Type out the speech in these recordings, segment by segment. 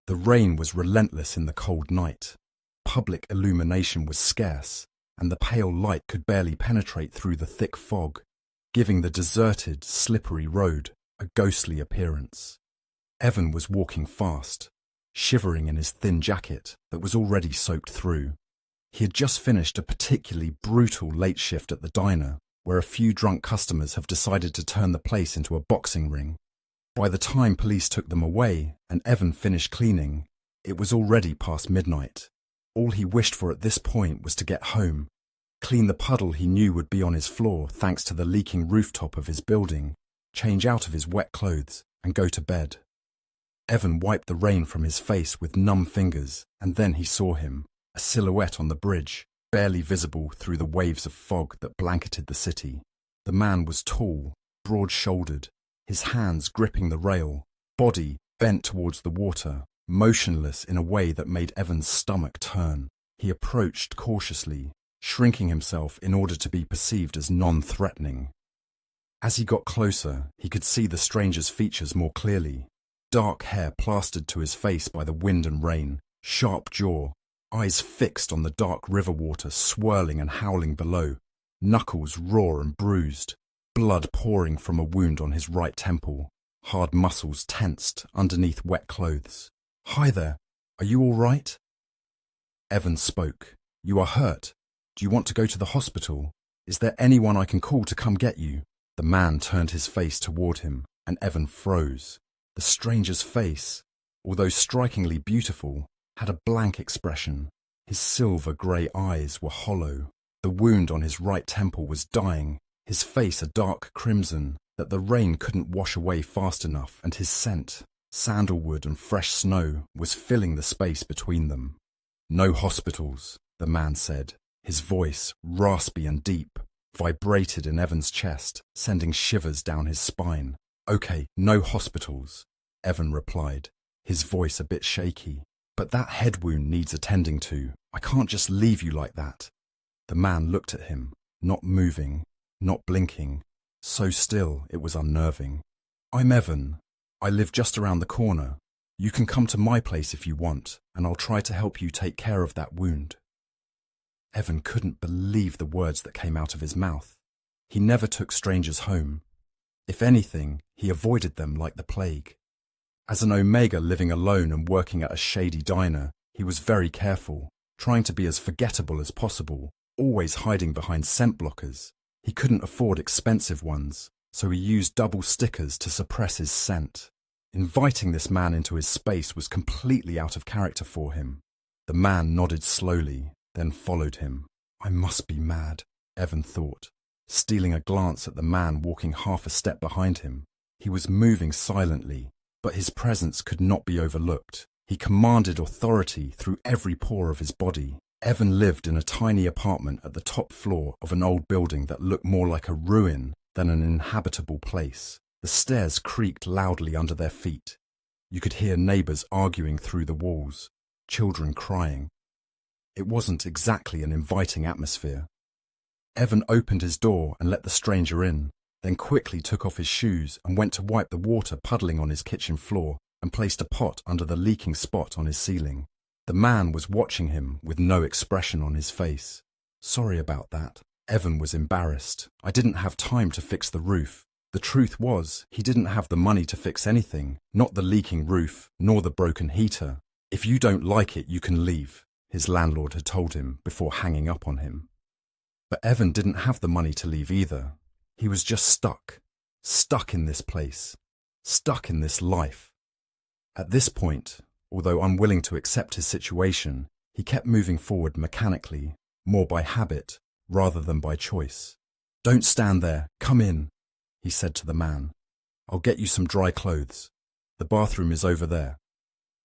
The rain was relentless in the cold night. Public illumination was scarce, and the pale light could barely penetrate through the thick fog, giving the deserted, slippery road a ghostly appearance. Evan was walking fast, shivering in his thin jacket that was already soaked through. He had just finished a particularly brutal late shift at the diner, where a few drunk customers have decided to turn the place into a boxing ring. By the time police took them away and Evan finished cleaning, it was already past midnight. All he wished for at this point was to get home, clean the puddle he knew would be on his floor thanks to the leaking rooftop of his building, change out of his wet clothes, and go to bed. Evan wiped the rain from his face with numb fingers, and then he saw him, a silhouette on the bridge, barely visible through the waves of fog that blanketed the city. The man was tall, broad-shouldered, his hands gripping the rail, body bent towards the water, motionless in a way that made Evan's stomach turn. He approached cautiously, shrinking himself in order to be perceived as non-threatening. As he got closer, he could see the stranger's features more clearly. Dark hair plastered to his face by the wind and rain, sharp jaw, eyes fixed on the dark river water swirling and howling below, knuckles raw and bruised, blood pouring from a wound on his right temple, hard muscles tensed underneath wet clothes. "Hi there, are you all right?" Evan spoke. "You are hurt. Do you want to go to the hospital? Is there anyone I can call to come get you?" The man turned his face toward him, and Evan froze. The stranger's face, although strikingly beautiful, had a blank expression. His silver-grey eyes were hollow. The wound on his right temple was dying, his face a dark crimson that the rain couldn't wash away fast enough, and his scent, sandalwood and fresh snow, was filling the space between them. "No hospitals," the man said. His voice, raspy and deep, vibrated in Evan's chest, sending shivers down his spine. "Okay, no hospitals," Evan replied, his voice a bit shaky. "But that head wound needs attending to. I can't just leave you like that." The man looked at him, not moving, not blinking, so still it was unnerving. "I'm Evan. I live just around the corner. You can come to my place if you want, and I'll try to help you take care of that wound." Evan couldn't believe the words that came out of his mouth. He never took strangers home. If anything, he avoided them like the plague. As an Omega living alone and working at a shady diner, he was very careful, trying to be as forgettable as possible, always hiding behind scent blockers. He couldn't afford expensive ones, so he used double stickers to suppress his scent. Inviting this man into his space was completely out of character for him. The man nodded slowly, then followed him. "I must be mad," Evan thought, stealing a glance at the man walking half a step behind him. He was moving silently, but his presence could not be overlooked. He commanded authority through every pore of his body. Evan lived in a tiny apartment at the top floor of an old building that looked more like a ruin than an inhabitable place. The stairs creaked loudly under their feet. You could hear neighbours arguing through the walls, children crying. It wasn't exactly an inviting atmosphere. Evan opened his door and let the stranger in, then quickly took off his shoes and went to wipe the water puddling on his kitchen floor and placed a pot under the leaking spot on his ceiling. The man was watching him with no expression on his face. "Sorry about that." Evan was embarrassed. "I didn't have time to fix the roof." The truth was, he didn't have the money to fix anything, not the leaking roof, nor the broken heater. "If you don't like it, you can leave," his landlord had told him before hanging up on him. But Evan didn't have the money to leave either. He was just stuck in this place, stuck in this life. At this point, although unwilling to accept his situation, he kept moving forward mechanically, more by habit rather than by choice. "Don't stand there, come in," he said to the man. "I'll get you some dry clothes. The bathroom is over there.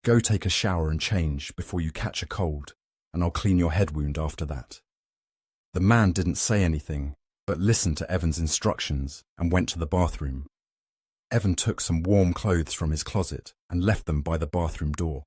Go take a shower and change before you catch a cold, and I'll clean your head wound after that." The man didn't say anything, but listened to Evan's instructions and went to the bathroom. Evan took some warm clothes from his closet and left them by the bathroom door.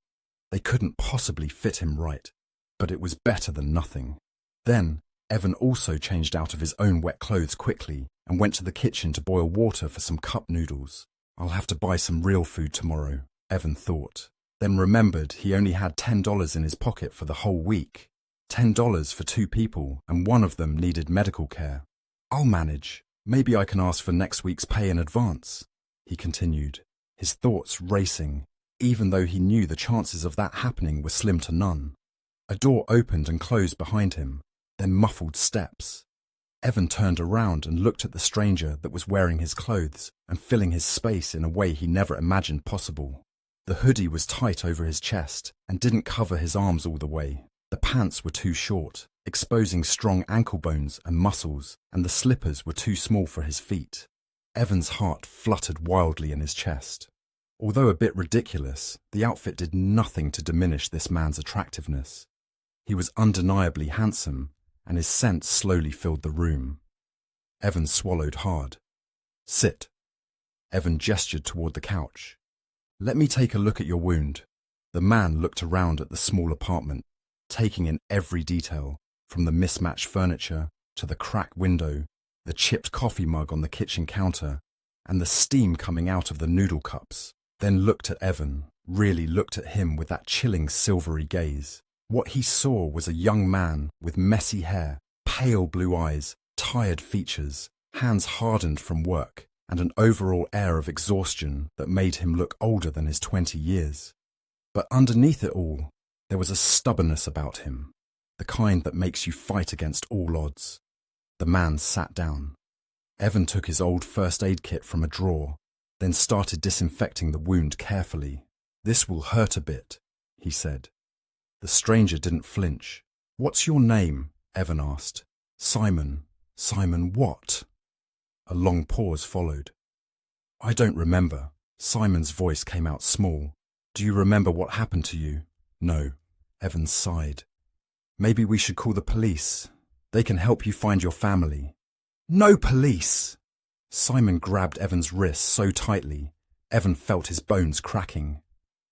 They couldn't possibly fit him right, but it was better than nothing. Then, Evan also changed out of his own wet clothes quickly and went to the kitchen to boil water for some cup noodles. "I'll have to buy some real food tomorrow," Evan thought. then remembered he only had $10 in his pocket for the whole week. $10 for 2 people, and one of them needed medical care. "I'll manage. Maybe I can ask for next week's pay in advance," he continued, his thoughts racing, even though he knew the chances of that happening were slim to none. A door opened and closed behind him, then muffled steps. Evan turned around and looked at the stranger that was wearing his clothes and filling his space in a way he never imagined possible. The hoodie was tight over his chest and didn't cover his arms all the way. The pants were too short, exposing strong ankle bones and muscles, and the slippers were too small for his feet. Evan's heart fluttered wildly in his chest. Although a bit ridiculous, the outfit did nothing to diminish this man's attractiveness. He was undeniably handsome, and his scent slowly filled the room. Evan swallowed hard. "Sit." Evan gestured toward the couch. "Let me take a look at your wound." The man looked around at the small apartment, taking in every detail, from the mismatched furniture to the cracked window, the chipped coffee mug on the kitchen counter, and the steam coming out of the noodle cups. Then looked at Evan, really looked at him with that chilling silvery gaze. What he saw was a young man with messy hair, pale blue eyes, tired features, hands hardened from work, and an overall air of exhaustion that made him look older than his 20 years. But underneath it all, there was a stubbornness about him, the kind that makes you fight against all odds. The man sat down. Evan took his old first aid kit from a drawer, then started disinfecting the wound carefully. "This will hurt a bit," he said. The stranger didn't flinch. "What's your name?" Evan asked. "Simon." "Simon what?" A long pause followed. "I don't remember." Simon's voice came out small. "Do you remember what happened to you?" "No." Evan sighed. "Maybe we should call the police. They can help you find your family." "No police!" Simon grabbed Evan's wrist so tightly, Evan felt his bones cracking.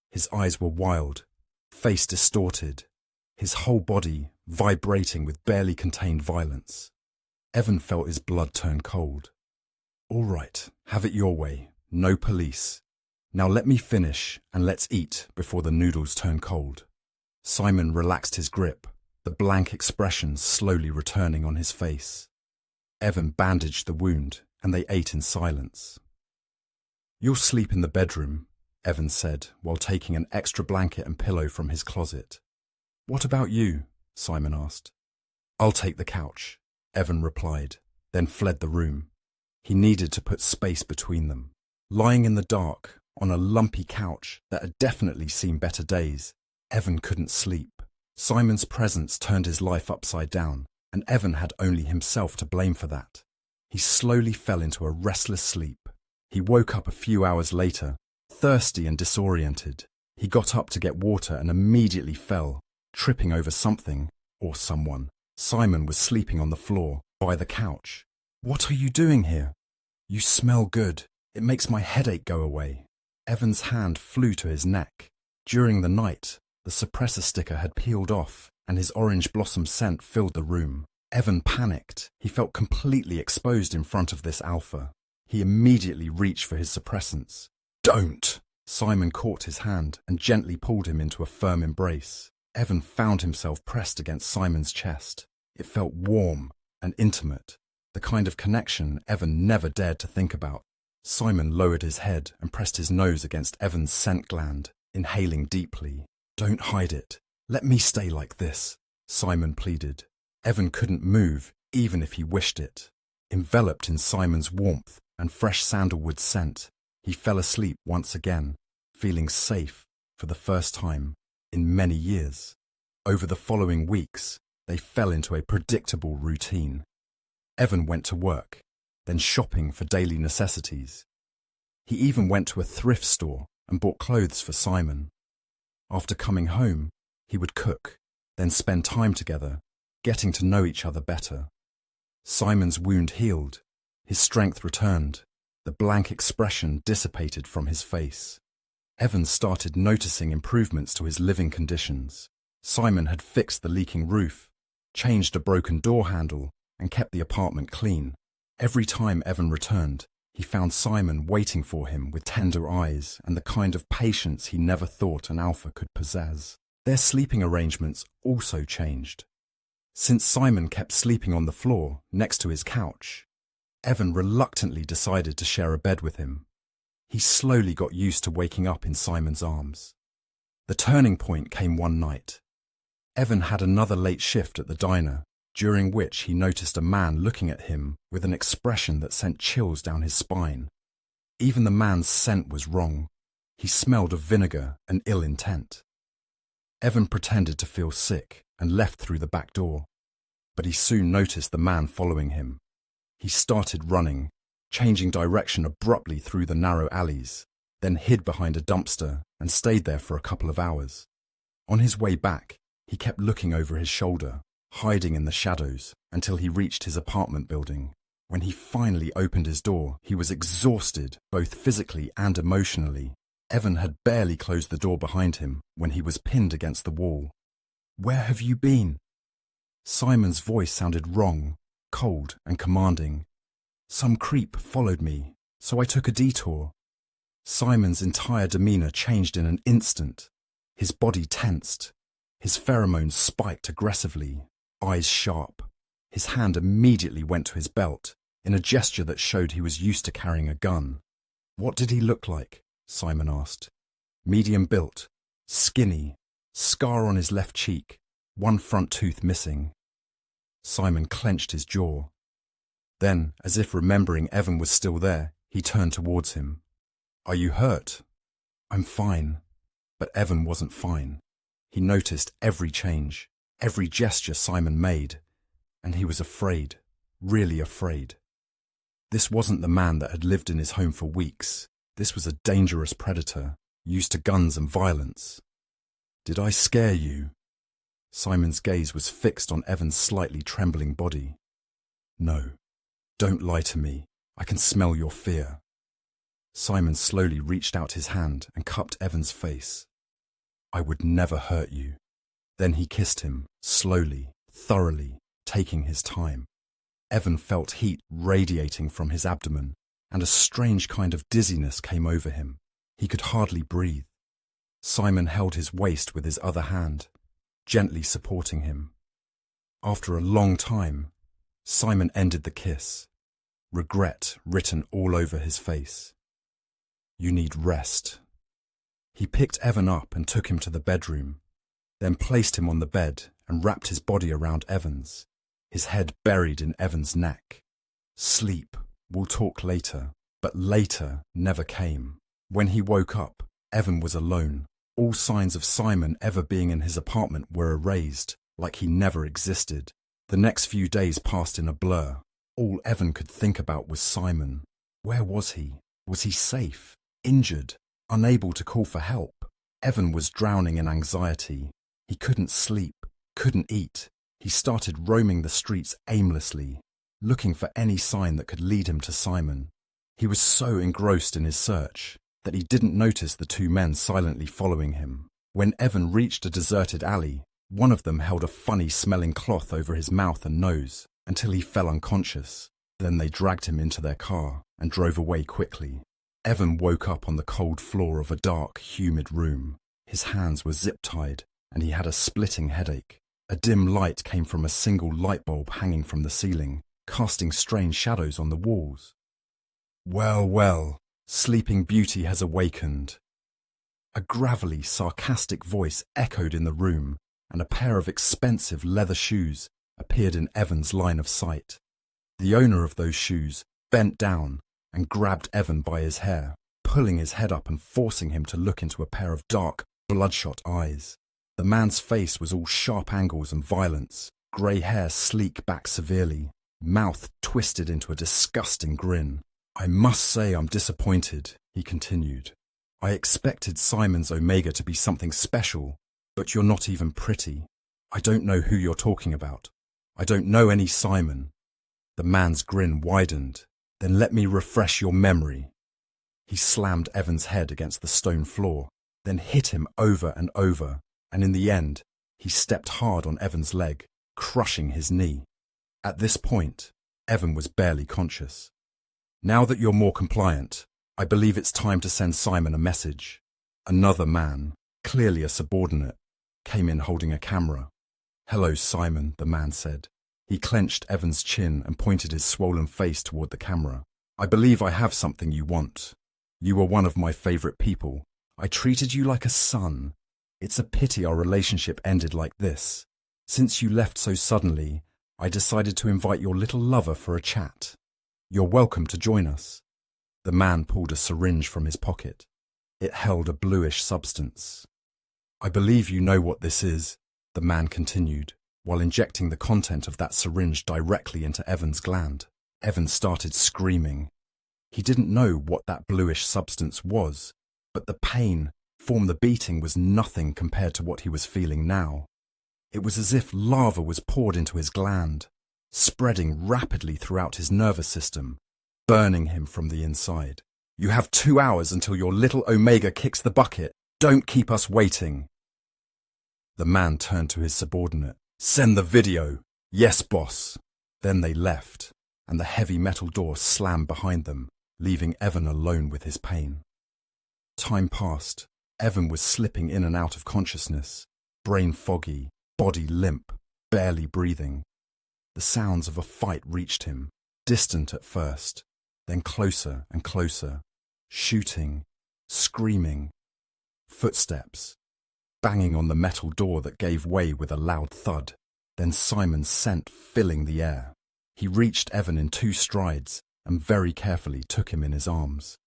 His eyes were wild, face distorted, his whole body vibrating with barely contained violence. Evan felt his blood turn cold. "All right, have it your way. No police. Now let me finish and let's eat before the noodles turn cold." Simon relaxed his grip, the blank expression slowly returning on his face. Evan bandaged the wound, and they ate in silence. "You'll sleep in the bedroom," Evan said, while taking an extra blanket and pillow from his closet. "What about you?" Simon asked. "I'll take the couch," Evan replied, then fled the room. He needed to put space between them. Lying in the dark, on a lumpy couch that had definitely seen better days, Evan couldn't sleep. Simon's presence turned his life upside down, and Evan had only himself to blame for that. He slowly fell into a restless sleep. He woke up a few hours later, thirsty and disoriented. He got up to get water and immediately fell, tripping over something or someone. Simon was sleeping on the floor, by the couch. "What are you doing here?" "You smell good. It makes my headache go away." Evan's hand flew to his neck. During the night, the suppressor sticker had peeled off, and his orange blossom scent filled the room. Evan panicked. He felt completely exposed in front of this alpha. He immediately reached for his suppressants. "Don't!" Simon caught his hand and gently pulled him into a firm embrace. Evan found himself pressed against Simon's chest. It felt warm and intimate, the kind of connection Evan never dared to think about. Simon lowered his head and pressed his nose against Evan's scent gland, inhaling deeply. "Don't hide it. Let me stay like this," Simon pleaded. Evan couldn't move, even if he wished it. Enveloped in Simon's warmth and fresh sandalwood scent, he fell asleep once again, feeling safe for the first time in many years. Over the following weeks, they fell into a predictable routine. Evan went to work, then shopping for daily necessities. He even went to a thrift store and bought clothes for Simon. After coming home, he would cook, then spend time together, getting to know each other better. Simon's wound healed, his strength returned, the blank expression dissipated from his face. Evan started noticing improvements to his living conditions. Simon had fixed the leaking roof, changed a broken door handle, and kept the apartment clean. Every time Evan returned, He found Simon waiting for him with tender eyes and the kind of patience he never thought an alpha could possess. Their sleeping arrangements also changed. Since Simon kept sleeping on the floor next to his couch, Evan reluctantly decided to share a bed with him. He slowly got used to waking up in Simon's arms. The turning point came one night. Evan had another late shift at the diner, during which he noticed a man looking at him with an expression that sent chills down his spine. Even the man's scent was wrong. He smelled of vinegar and ill intent. Evan pretended to feel sick and left through the back door, but he soon noticed the man following him. He started running, changing direction abruptly through the narrow alleys, then hid behind a dumpster and stayed there for a couple of hours. On his way back, he kept looking over his shoulder, hiding in the shadows until he reached his apartment building. When he finally opened his door, he was exhausted, both physically and emotionally. Evan had barely closed the door behind him when he was pinned against the wall. "Where have you been?" Simon's voice sounded wrong, cold and commanding. "Some creep followed me, so I took a detour." Simon's entire demeanor changed in an instant. His body tensed. His pheromones spiked aggressively, eyes sharp. His hand immediately went to his belt, in a gesture that showed he was used to carrying a gun. "What did he look like?" Simon asked. "Medium built, skinny, scar on his left cheek, one front tooth missing." Simon clenched his jaw. Then, as if remembering Evan was still there, he turned towards him. "Are you hurt?" "I'm fine." But Evan wasn't fine. He noticed every change, every gesture Simon made, and he was afraid, really afraid. This wasn't the man that had lived in his home for weeks. This was a dangerous predator, used to guns and violence. "Did I scare you?" Simon's gaze was fixed on Evan's slightly trembling body. "No. Don't lie to me. I can smell your fear." Simon slowly reached out his hand and cupped Evan's face. "I would never hurt you." Then he kissed him, slowly, thoroughly, taking his time. Evan felt heat radiating from his abdomen, and a strange kind of dizziness came over him. He could hardly breathe. Simon held his waist with his other hand, gently supporting him. After a long time, Simon ended the kiss, regret written all over his face. "You need rest." He picked Evan up and took him to the bedroom, then placed him on the bed and wrapped his body around Evan's, his head buried in Evan's neck. Sleep, we'll talk later, but later never came. When he woke up, Evan was alone. All signs of Simon ever being in his apartment were erased, like he never existed. The next few days passed in a blur. All Evan could think about was Simon. Where was he? Was he safe? Injured? Unable to call for help? Evan was drowning in anxiety. He couldn't sleep, couldn't eat. He started roaming the streets aimlessly, looking for any sign that could lead him to Simon. He was so engrossed in his search that he didn't notice the two men silently following him. When Evan reached a deserted alley, one of them held a funny-smelling cloth over his mouth and nose until he fell unconscious. Then they dragged him into their car and drove away quickly. Evan woke up on the cold floor of a dark, humid room. His hands were zip-tied, and he had a splitting headache. A dim light came from a single light bulb hanging from the ceiling, casting strange shadows on the walls. "Well, well, Sleeping Beauty has awakened." A gravelly, sarcastic voice echoed in the room, and a pair of expensive leather shoes appeared in Evan's line of sight. The owner of those shoes bent down and grabbed Evan by his hair, pulling his head up and forcing him to look into a pair of dark, bloodshot eyes. The man's face was all sharp angles and violence, grey hair sleek back severely, mouth twisted into a disgusting grin. "I must say I'm disappointed," he continued. "I expected Simon's Omega to be something special, but you're not even pretty. I don't know who you're talking about. I don't know any Simon." The man's grin widened. "Then let me refresh your memory." He slammed Evan's head against the stone floor, then hit him over and over, and in the end, he stepped hard on Evan's leg, crushing his knee. At this point, Evan was barely conscious. Now that you're more compliant, I believe it's time to send Simon a message. Another man, clearly a subordinate, came in holding a camera. Hello, Simon, the man said. He clenched Evan's chin and pointed his swollen face toward the camera. I believe I have something you want. You were one of my favorite people. I treated you like a son. It's a pity our relationship ended like this. Since you left so suddenly, I decided to invite your little lover for a chat. You're welcome to join us. The man pulled a syringe from his pocket. It held a bluish substance. I believe you know what this is, the man continued, while injecting the content of that syringe directly into Evan's gland. Evan started screaming. He didn't know what that bluish substance was, but the pain from the beating was nothing compared to what he was feeling now. It was as if lava was poured into his gland, spreading rapidly throughout his nervous system, burning him from the inside. You have 2 hours until your little Omega kicks the bucket. Don't keep us waiting. The man turned to his subordinate. Send the video. Yes, boss. Then they left, and the heavy metal door slammed behind them, leaving Evan alone with his pain. Time passed. Evan was slipping in and out of consciousness, brain foggy, body limp, barely breathing. The sounds of a fight reached him, distant at first, then closer and closer, shooting, screaming, footsteps, banging on the metal door that gave way with a loud thud, then Simon's scent filling the air. He reached Evan in 2 strides and very carefully took him in his arms.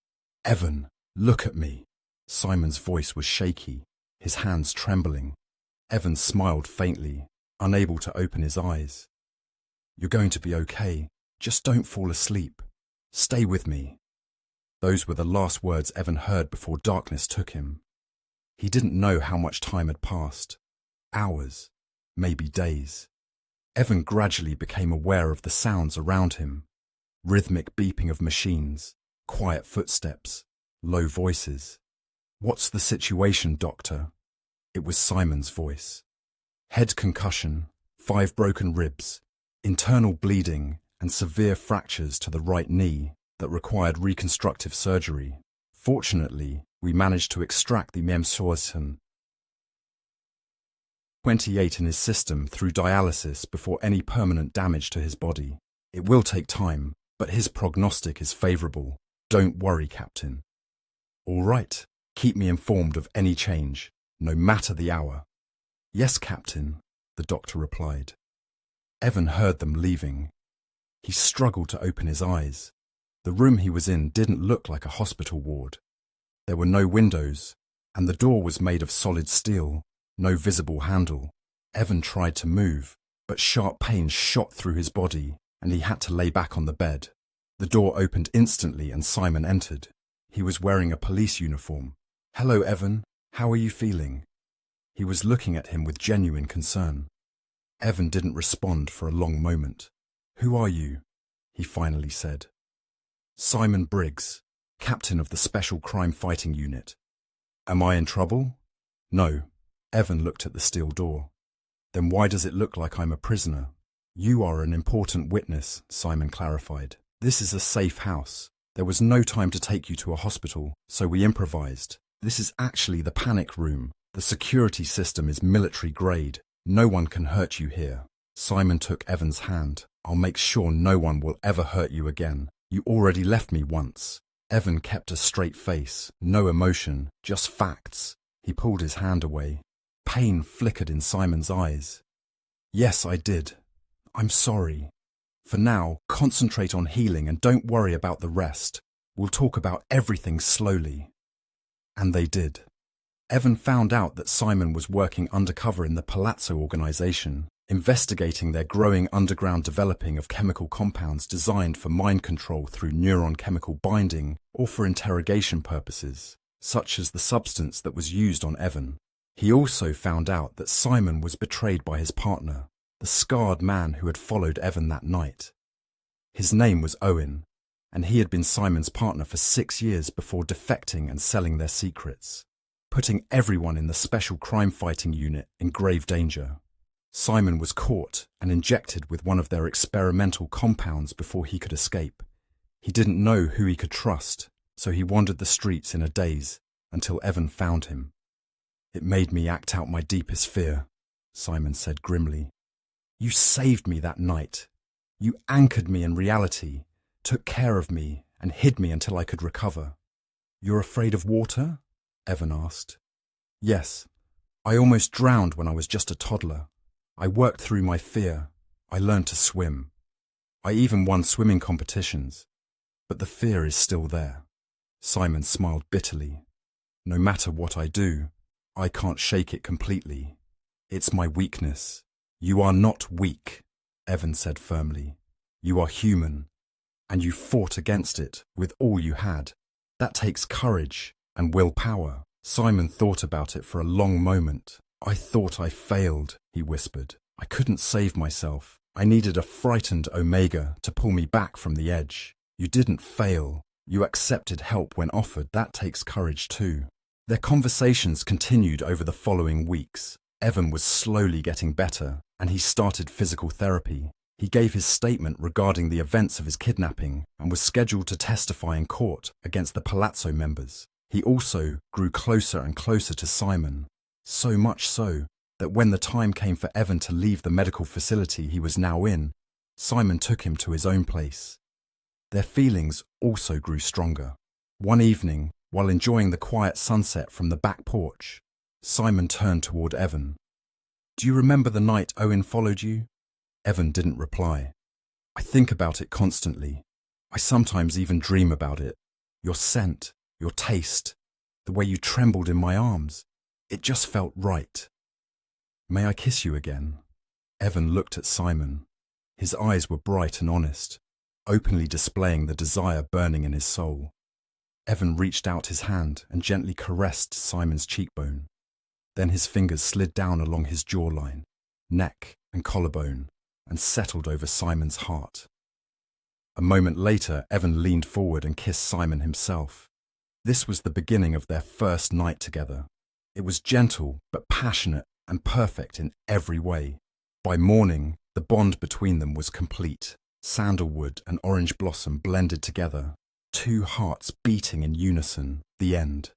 Evan, look at me. Simon's voice was shaky, his hands trembling. Evan smiled faintly, unable to open his eyes. You're going to be okay. Just don't fall asleep. Stay with me. Those were the last words Evan heard before darkness took him. He didn't know how much time had passed. Hours, maybe days. Evan gradually became aware of the sounds around him. Rhythmic beeping of machines, quiet footsteps, low voices. What's the situation, doctor? It was Simon's voice. Head concussion, 5 broken ribs, internal bleeding and severe fractures to the right knee that required reconstructive surgery. Fortunately, we managed to extract the amnesic 28 in his system through dialysis before any permanent damage to his body. It will take time, but his prognostic is favourable. Don't worry, Captain. All right, keep me informed of any change, no matter the hour. Yes, Captain, the doctor replied. Evan heard them leaving. He struggled to open his eyes. The room he was in didn't look like a hospital ward. There were no windows, and the door was made of solid steel, no visible handle. Evan tried to move, but sharp pains shot through his body, and he had to lay back on the bed. The door opened instantly and Simon entered. He was wearing a police uniform. Hello, Evan. How are you feeling? He was looking at him with genuine concern. Evan didn't respond for a long moment. Who are you? He finally said. Simon Briggs, captain of the Special Crime Fighting Unit. Am I in trouble? No. Evan looked at the steel door. Then why does it look like I'm a prisoner? You are an important witness, Simon clarified. This is a safe house. There was no time to take you to a hospital, so we improvised. This is actually the panic room. The security system is military grade. No one can hurt you here. Simon took Evan's hand. I'll make sure no one will ever hurt you again. You already left me once. Evan kept a straight face, no emotion, just facts. He pulled his hand away. Pain flickered in Simon's eyes. Yes, I did. I'm sorry. For now, concentrate on healing and don't worry about the rest. We'll talk about everything slowly. And they did. Evan found out that Simon was working undercover in the Palazzo organization, investigating their growing underground developing of chemical compounds designed for mind control through neuron chemical binding or for interrogation purposes, such as the substance that was used on Evan. He also found out that Simon was betrayed by his partner, the scarred man who had followed Evan that night. His name was Owen, and he had been Simon's partner for 6 years before defecting and selling their secrets, putting everyone in the Special Crime Fighting Unit in grave danger. Simon was caught and injected with one of their experimental compounds before he could escape. He didn't know who he could trust, so he wandered the streets in a daze until Evan found him. "It made me act out my deepest fear," Simon said grimly. "You saved me that night. You anchored me in reality, took care of me, and hid me until I could recover." "You're afraid of water?" Evan asked. "Yes. I almost drowned when I was just a toddler. I worked through my fear. I learned to swim. I even won swimming competitions. But the fear is still there." Simon smiled bitterly. "No matter what I do, I can't shake it completely. It's my weakness." "You are not weak," Evan said firmly. "You are human, and you fought against it with all you had. That takes courage and willpower." Simon thought about it for a long moment. "I thought I failed," he whispered. "I couldn't save myself. I needed a frightened Omega to pull me back from the edge." "You didn't fail. You accepted help when offered. That takes courage too." Their conversations continued over the following weeks. Evan was slowly getting better, and he started physical therapy. He gave his statement regarding the events of his kidnapping and was scheduled to testify in court against the Palazzo members. He also grew closer and closer to Simon, so much so that when the time came for Evan to leave the medical facility he was now in, Simon took him to his own place. Their feelings also grew stronger. One evening, while enjoying the quiet sunset from the back porch, Simon turned toward Evan. "Do you remember the night Owen followed you?" Evan didn't reply. "I think about it constantly. I sometimes even dream about it. Your scent, your taste, the way you trembled in my arms. It just felt right." "May I kiss you again?" Evan looked at Simon. His eyes were bright and honest, openly displaying the desire burning in his soul. Evan reached out his hand and gently caressed Simon's cheekbone. Then his fingers slid down along his jawline, neck and collarbone and settled over Simon's heart. A moment later, Evan leaned forward and kissed Simon himself. This was the beginning of their first night together. It was gentle but passionate and perfect in every way. By morning, the bond between them was complete. Sandalwood and orange blossom blended together, two hearts beating in unison. The end.